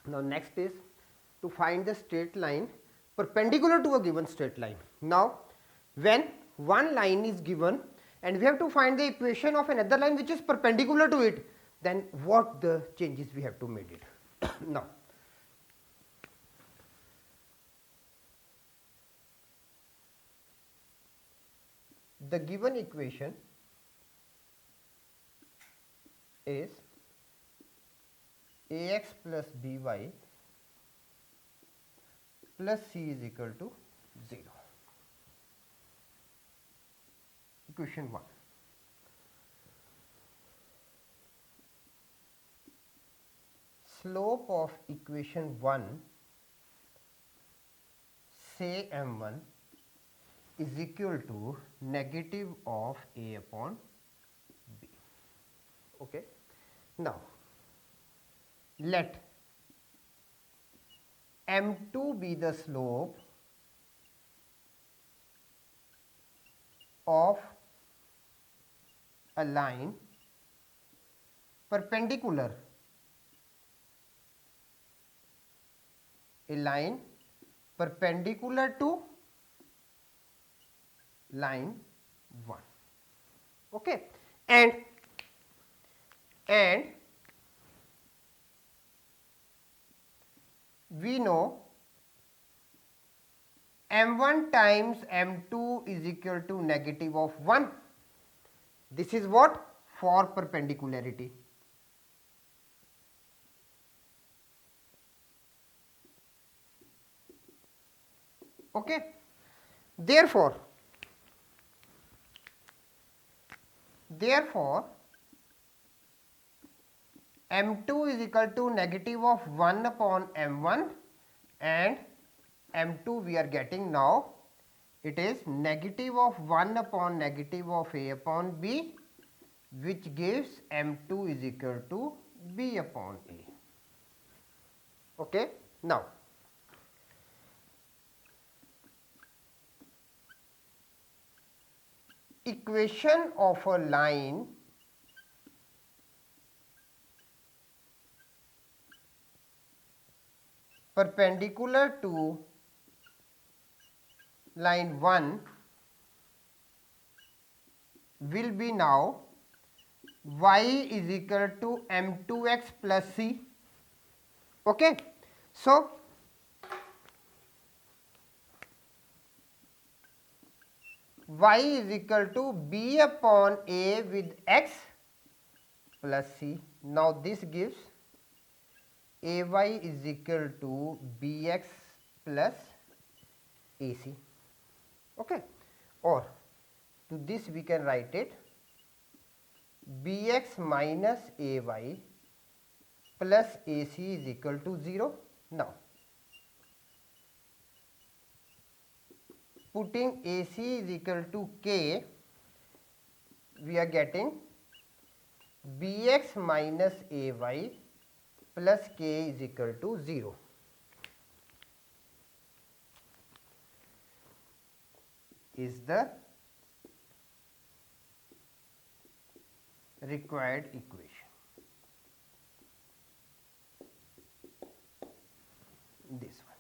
Now next is to find the straight line perpendicular to a given straight line. Now when one line is given and we have to find the equation of another line which is perpendicular to it, then what the changes we have to make it. Now the given equation is ax plus by plus c is equal to 0. Equation 1. Slope of equation 1, say m1, is equal to negative of a upon b. Okay. Now let m2 be the slope of a line perpendicular, a line perpendicular to line 1. Okay. And we know m1 times m2 is equal to negative of 1. This is what? For perpendicularity. Okay. Therefore m2 is equal to negative of 1 upon m1 and m2 we are getting now, it is negative of 1 upon negative of a upon b, which gives m2 is equal to b upon a. Okay. Now equation of a line perpendicular to line 1 will be now y is equal to m2x plus c. Okay. So y is equal to b upon a with x plus c. Now this gives ay is equal to bx plus ac. Okay. Or to this we can write it bx minus ay plus ac is equal to 0. Now putting ac is equal to k, we are getting bx minus ay plus k is equal to 0. Is the required equation. This one.